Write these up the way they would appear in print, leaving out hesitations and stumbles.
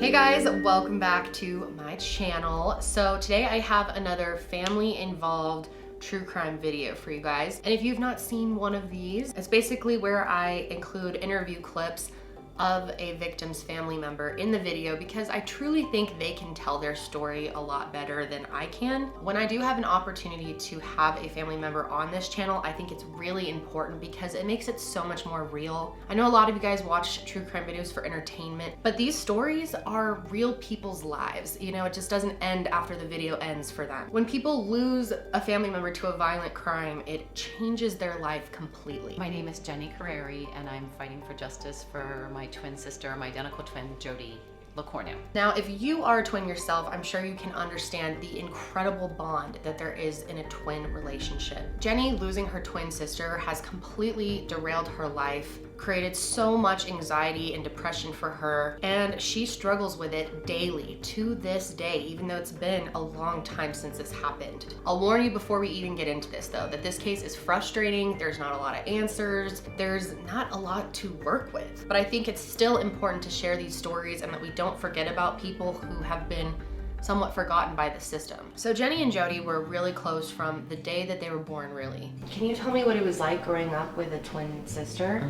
Hey guys, welcome back to my channel. So today I have another family involved true crime video for you guys. And if you've not seen one of these, it's basically where I include interview clips of a victim's family member in the video because I truly think they can tell their story a lot better than I can. When I do have an opportunity to have a family member on this channel, I think it's really important because it makes it so much more real. I know a lot of you guys watch true crime videos for entertainment, but these stories are real people's lives. You know, it just doesn't end after the video ends for them. When people lose a family member to a violent crime, it changes their life completely. My name is Carrieri, and I'm fighting for justice for my twin sister, my identical twin, Jody LeCornu. Now, if you are a twin yourself, I'm sure you can understand the incredible bond that there is in a twin relationship. Jenny losing her twin sister has completely derailed her life, created so much anxiety and depression for her, and she struggles with it daily to this day, even though it's been a long time since this happened. I'll warn you before we even get into this though, that this case is frustrating, there's not a lot of answers, there's not a lot to work with. But I think it's still important to share these stories and that we don't forget about people who have been somewhat forgotten by the system. So Jenny and Jody were really close from the day that they were born, really. Can you tell me what it was like growing up with a twin sister?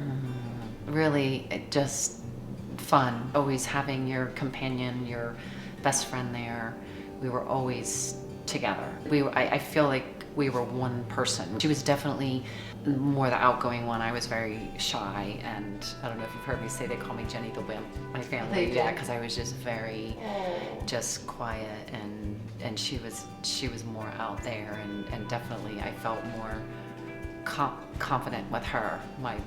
Really, just fun. Always having your companion, your best friend there. We were always together. I feel like we were one person. She was definitely more the outgoing one. I was very shy, and I don't know if you've heard me say they call me Jenny the Wimp, my family. Yeah, because I was just very just quiet, and she was more out there, and definitely I felt more confident with her, my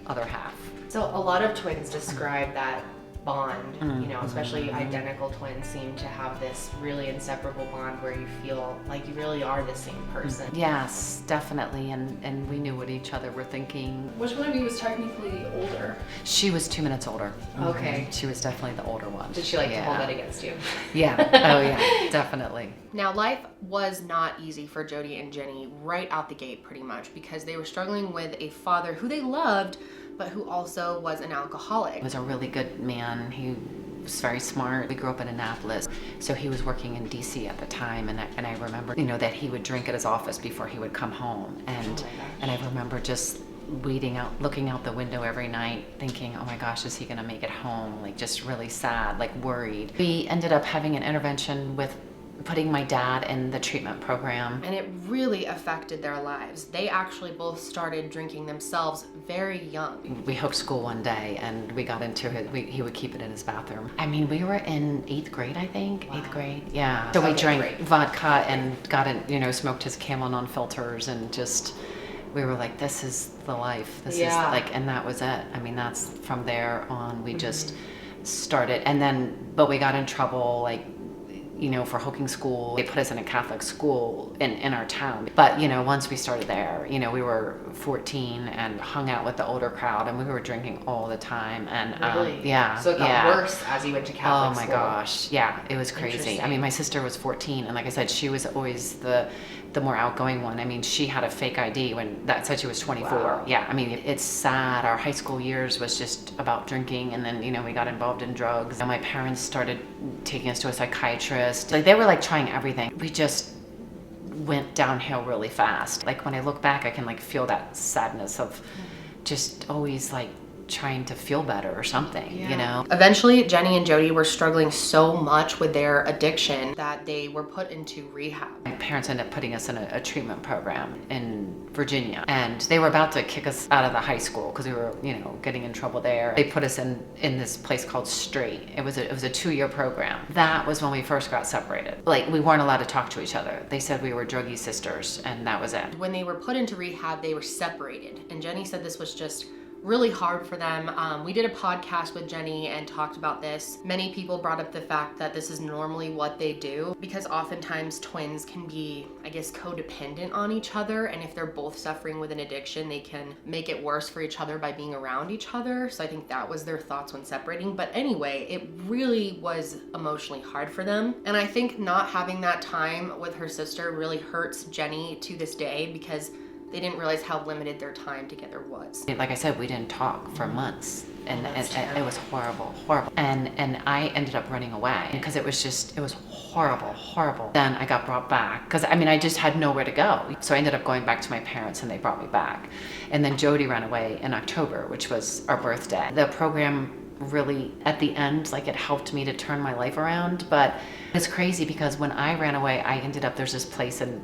other half. So a lot of twins describe that bond, you know, especially identical twins seem to have this really inseparable bond where you feel like you really are the same person. Yes, definitely, and we knew what each other were thinking. Which one of you was technically older? She was 2 minutes older. Okay. She was definitely the older one. Did she like to hold that against you? Yeah, oh yeah, definitely. Now, life was not easy for Jody and Jenny right out the gate pretty much because they were struggling with a father who they loved, but who also was an alcoholic. He was a really good man. He was very smart. We grew up in Annapolis, so he was working in DC at the time, and I remember, you know, that he would drink at his office before he would come home, and I remember just looking out the window every night thinking, oh my gosh, is he gonna make it home? Like just really sad, like worried. We ended up having an intervention with putting my dad in the treatment program. And it really affected their lives. They actually both started drinking themselves very young. We hooked school one day and we got into it. He would keep it in his bathroom. I mean, we were in 8th grade, I think. Wow. 8th grade, yeah. So we drank vodka and got it, you know, smoked his Camel non-filters, and just, we were like, this is the life. This is like, and that was it. I mean, that's from there on, we just started. And then, but we got in trouble, like, you know, for hooking school. They put us in a Catholic school in our town. But, you know, once we started there, you know, we were 14 and hung out with the older crowd, and we were drinking all the time. And really? Yeah. So it got worse as you went to Catholic school. Oh my gosh. Yeah, it was crazy. I mean, my sister was 14, and like I said, she was always the more outgoing one. I mean, she had a fake ID when that said she was 24. Wow. Yeah, I mean, it's sad. Our high school years was just about drinking, and then, you know, we got involved in drugs. And my parents started taking us to a psychiatrist. Like, they were like trying everything. We just went downhill really fast. Like, when I look back, I can like feel that sadness of just always like trying to feel better or something, you know? Eventually, Jenny and Jody were struggling so much with their addiction that they were put into rehab. My parents ended up putting us in a treatment program in Virginia, and they were about to kick us out of the high school because we were, you know, getting in trouble there. They put us in this place called Straight. It was a 2-year program. That was when we first got separated. Like, we weren't allowed to talk to each other. They said we were druggie sisters, and that was it. When they were put into rehab, they were separated, and Jenny said this was just really hard for them. We did a podcast with Jenny and talked about this. Many people brought up the fact that this is normally what they do because oftentimes twins can be, I guess, codependent on each other, and if they're both suffering with an addiction, they can make it worse for each other by being around each other. So I think that was their thoughts when separating. But anyway, it really was emotionally hard for them. And I think not having that time with her sister really hurts Jenny to this day because they didn't realize how limited their time together was. Like I said, we didn't talk for months. and it was horrible. And I ended up running away because it was horrible. Then I got brought back because I just had nowhere to go. So I ended up going back to my parents and they brought me back. And then Jody ran away in October, which was our birthday. The program really, at the end, like, it helped me to turn my life around. But it's crazy because when I ran away, I ended up, there's this place in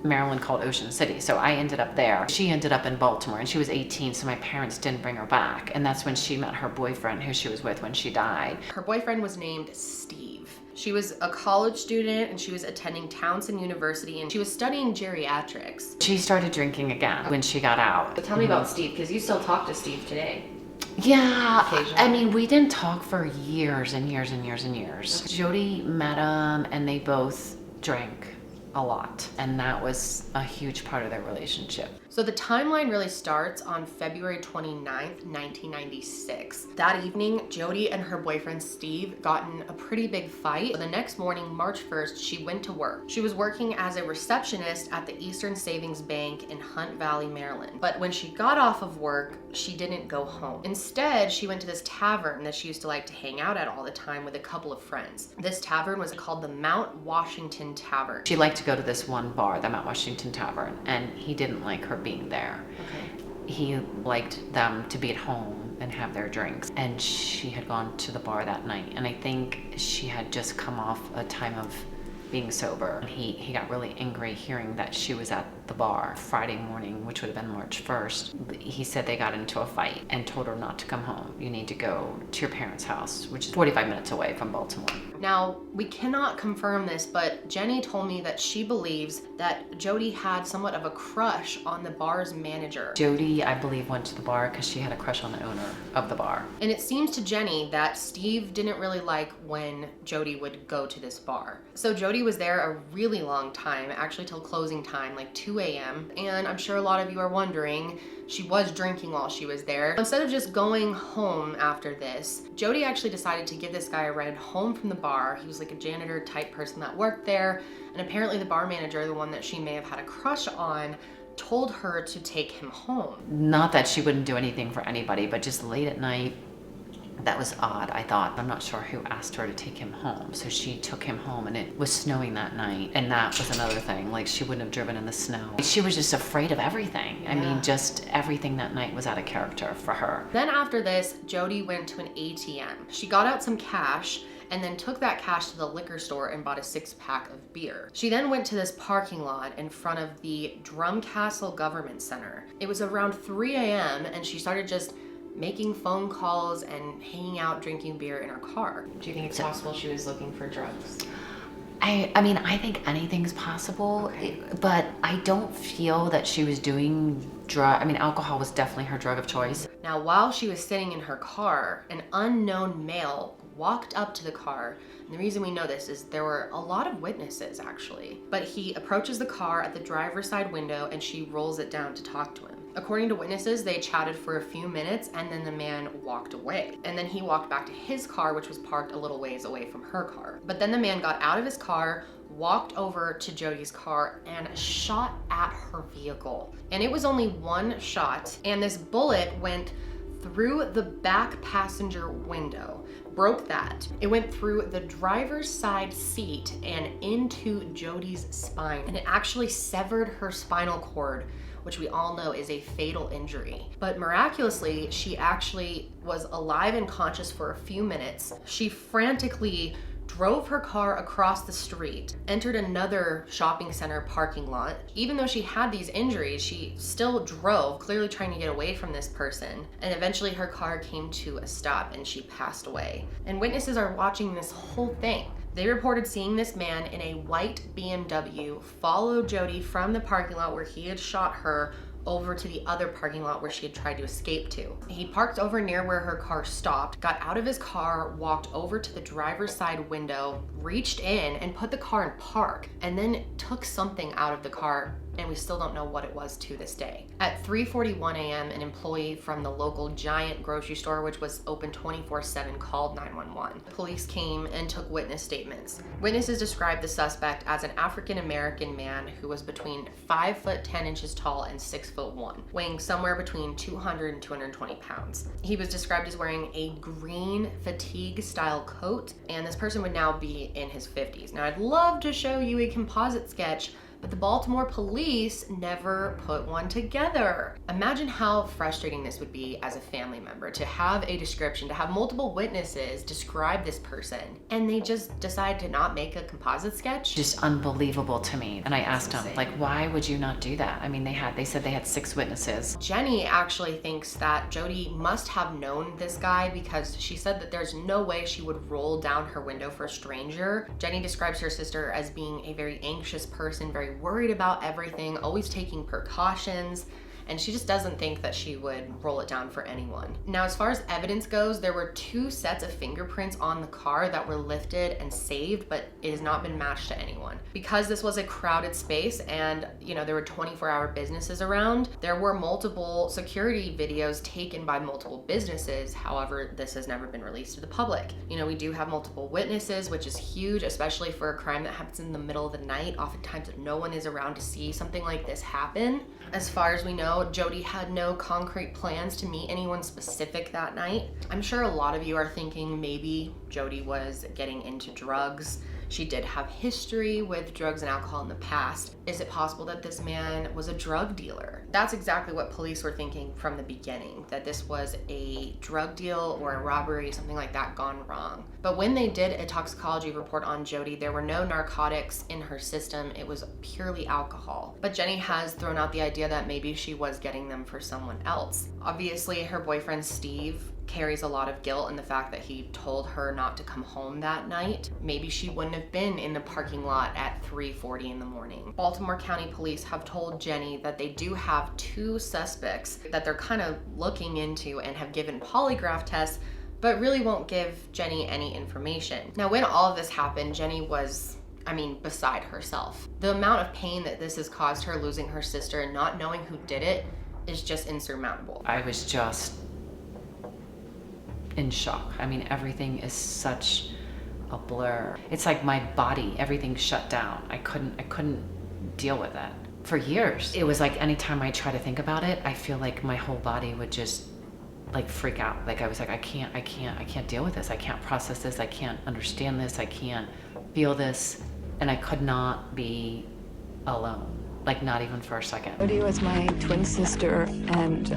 Maryland called Ocean City. So I ended up there. She ended up in Baltimore and she was 18, so my parents didn't bring her back. And that's when she met her boyfriend who she was with when she died. Her boyfriend was named Steve. She was a college student and she was attending Towson University and she was studying geriatrics. She started drinking again when she got out. But tell me about Steve, because you still talk to Steve today. Yeah, we didn't talk for years and years. Jody met him and they both drank a lot, and that was a huge part of their relationship. So the timeline really starts on February 29th, 1996. That evening, Jody and her boyfriend Steve got in a pretty big fight. The next morning, March 1st, she went to work. She was working as a receptionist at the Eastern Savings Bank in Hunt Valley, Maryland. But when she got off of work, she didn't go home. Instead, she went to this tavern that she used to like to hang out at all the time with a couple of friends. This tavern was called the Mount Washington Tavern. She liked to go to this one bar, the Mount Washington Tavern, and he didn't like her being there. Okay. He liked them to be at home and have their drinks. And she had gone to the bar that night, and I think she had just come off a time of being sober. He got really angry hearing that she was at the bar Friday morning, which would have been March 1st. He said they got into a fight and told her not to come home. You need to go to your parents' house, which is 45 minutes away from Baltimore. Now, we cannot confirm this, but Jenny told me that she believes that Jody had somewhat of a crush on the bar's manager. Jody, I believe, went to the bar because she had a crush on the owner of the bar. And it seems to Jenny that Steve didn't really like when Jody would go to this bar. So Jody was there a really long time, actually till closing time, like 2 a.m. And I'm sure a lot of you are wondering, she was drinking while she was there. Instead of just going home after this, Jody actually decided to give this guy a ride home from the bar. He was like a janitor type person that worked there. And apparently the bar manager, the one that she may have had a crush on, told her to take him home. Not that she wouldn't do anything for anybody, but just late at night, that was odd, I thought. I'm not sure who asked her to take him home. So she took him home, and it was snowing that night. And that was another thing. Like, she wouldn't have driven in the snow. She was just afraid of everything. I mean, just everything that night was out of character for her. Then after this, Jody went to an ATM. She got out some cash and then took that cash to the liquor store and bought a 6-pack of beer. She then went to this parking lot in front of the Drumcastle Government Center. It was around 3 a.m. and she started just making phone calls and hanging out, drinking beer in her car. Do you think it's possible she was looking for drugs? I mean, I think anything's possible, but I don't feel that she was doing alcohol was definitely her drug of choice. Now, while she was sitting in her car, an unknown male walked up to the car. And the reason we know this is there were a lot of witnesses, actually. But he approaches the car at the driver's side window and she rolls it down to talk to him. According to witnesses, they chatted for a few minutes and then the man walked away. And then he walked back to his car, which was parked a little ways away from her car. But then the man got out of his car, walked over to Jody's car and shot at her vehicle. And it was only one shot, and this bullet went through the back passenger window, broke that. It went through the driver's side seat and into Jody's spine, and it actually severed her spinal cord, which we all know is a fatal injury. But miraculously, she actually was alive and conscious for a few minutes. She frantically drove her car across the street, entered another shopping center parking lot. Even though she had these injuries, she still drove, clearly trying to get away from this person. And eventually her car came to a stop and she passed away. And witnesses are watching this whole thing. They reported seeing this man in a white BMW follow Jody from the parking lot where he had shot her over to the other parking lot where she had tried to escape to. He parked over near where her car stopped, got out of his car, walked over to the driver's side window, reached in and put the car in park, and then took something out of the car and we still don't know what it was to this day. At 3:41 a.m., an employee from the local Giant grocery store, which was open 24/7, called 911. Police came and took witness statements. Witnesses described the suspect as an African-American man who was between 5 foot 10 inches tall and 6 foot 1, weighing somewhere between 200 and 220 pounds. He was described as wearing a green fatigue-style coat, and this person would now be in his 50s. Now, I'd love to show you a composite sketch, but the Baltimore police never put one together. Imagine how frustrating this would be as a family member to have a description, to have multiple witnesses describe this person, and they just decide to not make a composite sketch. Just unbelievable to me. And I asked him, like, why would you not do that? I mean, they said they had 6 witnesses. Jenny actually thinks that Jody must have known this guy because she said that there's no way she would roll down her window for a stranger. Jenny describes her sister as being a very anxious person, very worried about everything, always taking precautions, and she just doesn't think that she would roll it down for anyone. Now, as far as evidence goes, there were 2 sets of fingerprints on the car that were lifted and saved, but it has not been matched to anyone. Because this was a crowded space and, there were 24-hour businesses around, there were multiple security videos taken by multiple businesses. However, this has never been released to the public. We do have multiple witnesses, which is huge, especially for a crime that happens in the middle of the night. Oftentimes, no one is around to see something like this happen. As far as we know, Jody had no concrete plans to meet anyone specific that night. I'm sure a lot of you are thinking maybe Jody was getting into drugs. She did have history with drugs and alcohol in the past. Is it possible that this man was a drug dealer? That's exactly what police were thinking from the beginning, that this was a drug deal or a robbery, something like that gone wrong. But when they did a toxicology report on Jody, there were no narcotics in her system. It was purely alcohol. But Jenny has thrown out the idea that maybe she was getting them for someone else. Obviously, her boyfriend Steve carries a lot of guilt in the fact that he told her not to come home that night. Maybe she wouldn't have been in the parking lot at 3:40 in the morning. Baltimore County Police have told Jenny that they do have 2 suspects that they're kind of looking into and have given polygraph tests, but really won't give Jenny any information. Now, when all of this happened, Jenny was beside herself. The amount of pain that this has caused her, losing her sister and not knowing who did it, is just insurmountable. I was just in shock. Everything is such a blur. It's like my body, everything shut down. I couldn't deal with it. For years, it was like anytime I try to think about it, I feel like my whole body would just freak out. I was like, I can't deal with this. I can't process this. I can't understand this. I can't feel this. And I could not be alone, not even for a second. Jody was my twin sister and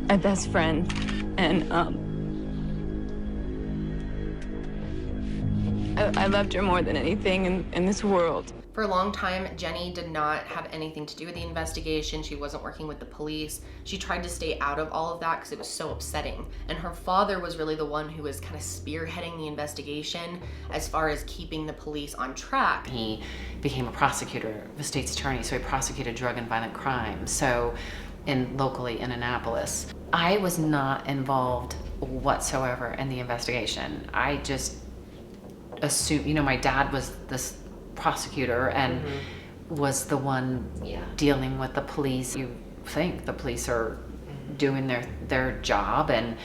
my best friend. And I loved her more than anything in this world. For a long time, Jenny did not have anything to do with the investigation. She wasn't working with the police. She tried to stay out of all of that because it was so upsetting. And her father was really the one who was kind of spearheading the investigation as far as keeping the police on track. He became a prosecutor, a state's attorney, so he prosecuted drug and violent crime. So locally in Annapolis. I was not involved whatsoever in the investigation. I just assumed, my dad was this prosecutor and was the one dealing with the police. You think the police are doing their job and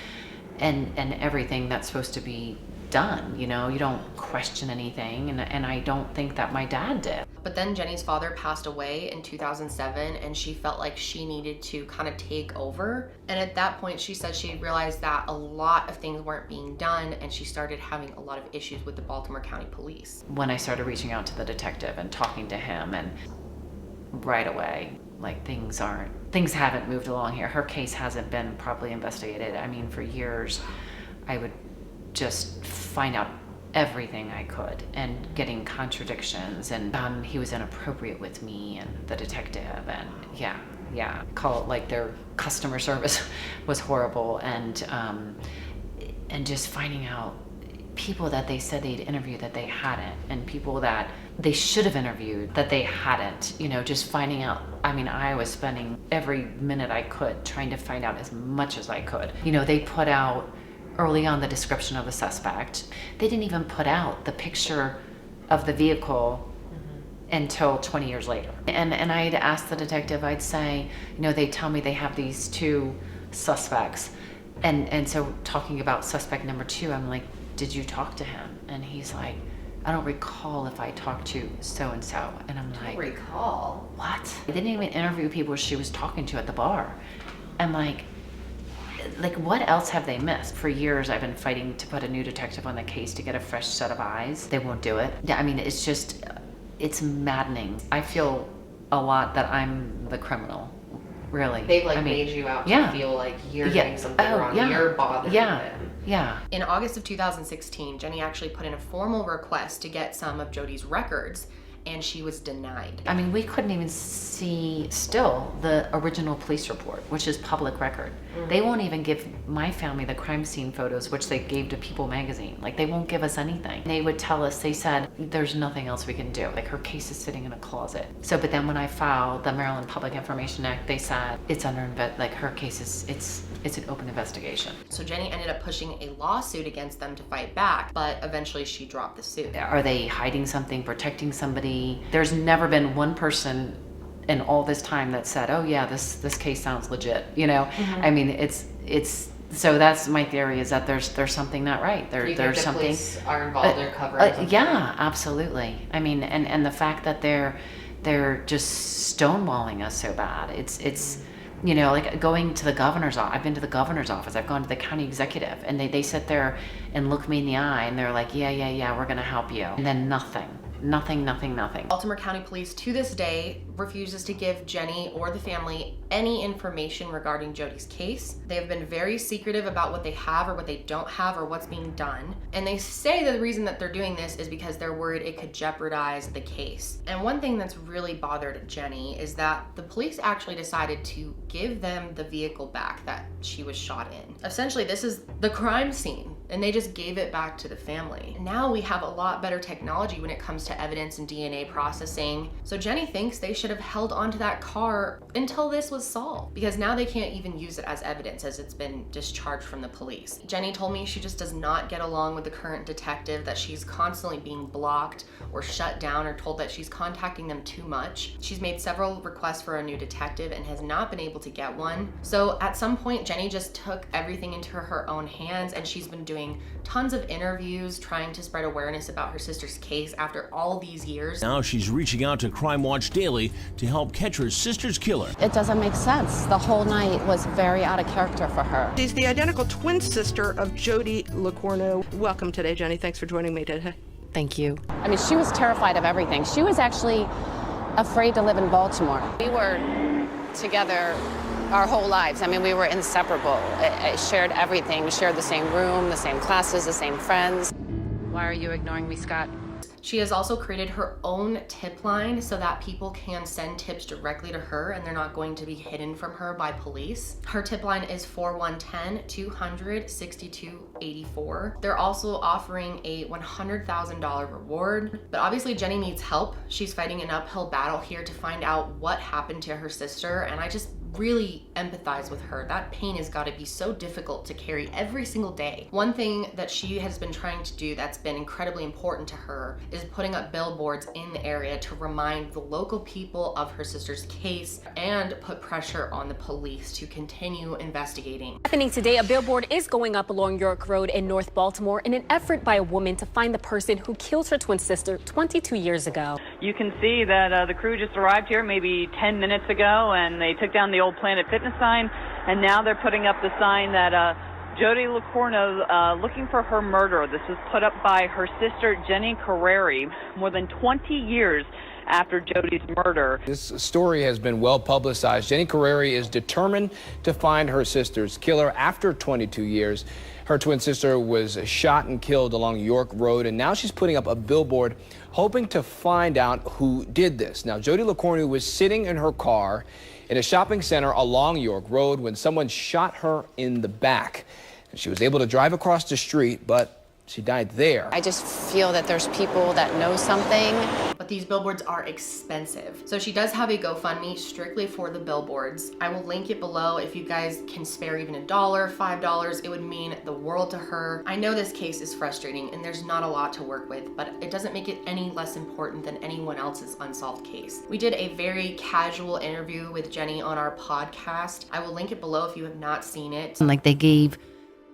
everything that's supposed to be done. You don't question anything, and I don't think that my dad did. But then Jenny's father passed away in 2007, and she felt like she needed to kind of take over. And at that point, she said she realized that a lot of things weren't being done, and she started having a lot of issues with the Baltimore County Police. When I started reaching out to the detective and talking to him, and right away, things haven't moved along here. Her case hasn't been properly investigated. For years, I would just find out everything I could and getting contradictions, and he was inappropriate with me and the detective, and call it their customer service was horrible, and just finding out people that they said they'd interviewed that they hadn't, and people that they should have interviewed that they hadn't, just finding out. I was spending every minute I could trying to find out as much as I could. They put out early on the description of the suspect. They didn't even put out the picture of the vehicle until 20 years later. And I'd ask the detective, I'd say, you know, they tell me they have these 2 suspects. And so talking about suspect number 2, I'm like, did you talk to him? And he's like, I don't recall if I talked to so-and-so. And I'm like, Recall? what? I didn't even interview people she was talking to at the bar. I'm like, what else have they missed? For years, I've been fighting to put a new detective on the case to get a fresh set of eyes. They won't do it. I mean, it's just, it's maddening. I feel a lot that I'm the criminal, really. They've made you out to feel like you're doing something wrong. You're bothering them. Yeah. In August of 2016, Jenny actually put in a formal request to get some of Jody's records, and she was denied. I mean, we couldn't even see still the original police report, which is public record. They won't even give my family the crime scene photos, which they gave to People magazine. Like, they won't give us anything. They would tell us, they said, there's nothing else we can do. Like, her case is sitting in a closet. So, but then when I filed the Maryland Public Information Act, they said it's under, like, her case is, it's an open investigation. So Jenny ended up pushing a lawsuit against them to fight back, but eventually she dropped the suit. Are they hiding something, protecting somebody? There's never been one person in all this time that said, oh yeah, this case sounds legit, you know? I mean, it's so that's my theory, is that there's something not right. There's something. Police are involved or covering. Yeah, absolutely. I mean, and the fact that they're just stonewalling us so bad. It's you know, like going to the governor's office. I've been to the governor's office. I've gone to the county executive, and they sit there and look me in the eye, and they're like, yeah, we're gonna help you. And then nothing. Baltimore County Police to this day refuses to give Jenny or the family any information regarding Jody's case. They have been very secretive about what they have or what they don't have or what's being done. And they say that the reason that they're doing this is because they're worried it could jeopardize the case. And one thing that's really bothered Jenny is that the police actually decided to give them the vehicle back that she was shot in. Essentially, this is the crime scene, and they just gave it back to the family. Now we have a lot better technology when it comes to evidence and DNA processing. So Jenny thinks they should have held onto that car until this was solved, because now they can't even use it as evidence as it's been discharged from the police. Jenny told me she just does not get along with the current detective, that she's constantly being blocked or shut down or told that she's contacting them too much. She's made several requests for a new detective and has not been able to get one. So at some point, Jenny just took everything into her own hands, and she's been doing tons of interviews trying to spread awareness about her sister's case after all these years. Now she's reaching out to Crime Watch Daily to help catch her sister's killer. It doesn't make sense. The whole night was very out of character for her. She's the identical twin sister of Jody LeCornu. Welcome today, Jenny. Thanks for joining me today. Thank you. I mean, she was terrified of everything. She was actually afraid to live in Baltimore. We were together our whole lives. I mean, we were inseparable. Shared everything. We shared the same room, the same classes, the same friends. Why are you ignoring me, Scott? She has also created her own tip line so that people can send tips directly to her and they're not going to be hidden from her by police. Her tip line is 4110-200-6284. They're also offering a $100,000 reward. But obviously Jenny needs help. She's fighting an uphill battle here to find out what happened to her sister, and I just really empathize with her. That pain has got to be so difficult to carry every single day. One thing that she has been trying to do that's been incredibly important to her is putting up billboards in the area to remind the local people of her sister's case and put pressure on the police to continue investigating. Happening today, a billboard is going up along York Road in North Baltimore in an effort by a woman to find the person who killed her twin sister 22 years ago. You can see that the crew just arrived here maybe 10 minutes ago, and they took down the old Planet Fitness sign, and now they're putting up the sign that Jody LeCornu looking for her murderer. This was put up by her sister Jenny Carrieri more than 20 years after Jody's murder. This story has been well publicized. Jenny Carrieri is determined to find her sister's killer after 22 years. Her twin sister was shot and killed along York Road, and now she's putting up a billboard hoping to find out who did this. Now, Jody LeCornu was sitting in her car in a shopping center along York Road when someone shot her in the back. And she was able to drive across the street, but she died there. I just feel that there's people that know something. But these billboards are expensive. So she does have a GoFundMe strictly for the billboards. I will link it below. If you guys can spare even $1, $5, it would mean the world to her. I know this case is frustrating and there's not a lot to work with, but it doesn't make it any less important than anyone else's unsolved case. We did a very casual interview with Jenny on our podcast. I will link it below if you have not seen it. And like they gave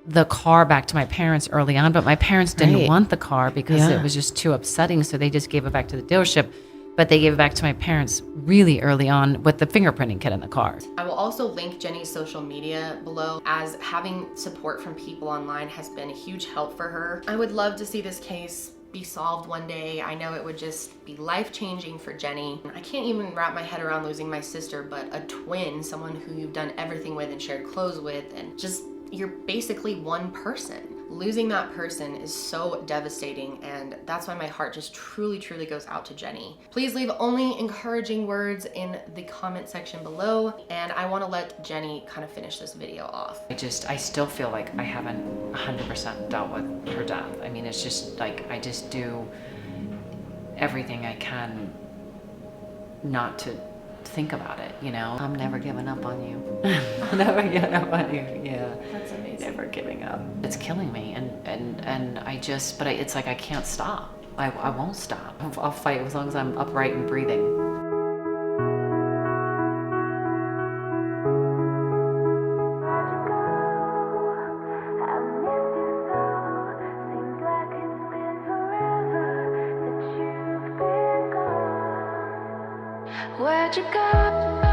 the car back to my parents early on, but my parents didn't want the car because it was just too upsetting. So they just gave it back to the dealership, but they gave it back to my parents really early on with the fingerprinting kit in the car. I will also link Jenny's social media below, as having support from people online has been a huge help for her. I would love to see this case be solved one day. I know it would just be life-changing for Jenny. I can't even wrap my head around losing my sister, but a twin, someone who you've done everything with and shared clothes with, and just you're basically one person. Losing that person is so devastating, and that's why my heart just truly goes out to Jenny. Please leave only encouraging words in the comment section below, and I want to let Jenny kind of finish this video off. I still feel like I haven't 100% dealt with her death. I mean, it's just like, I just do everything I can not to think about it, you know? I'm never giving up on you. I'm never giving up on you, yeah. That's amazing. Never giving up. It's killing me, and I just, but it's like I can't stop. I won't stop. I'll fight as long as I'm upright and breathing. Where'd you go?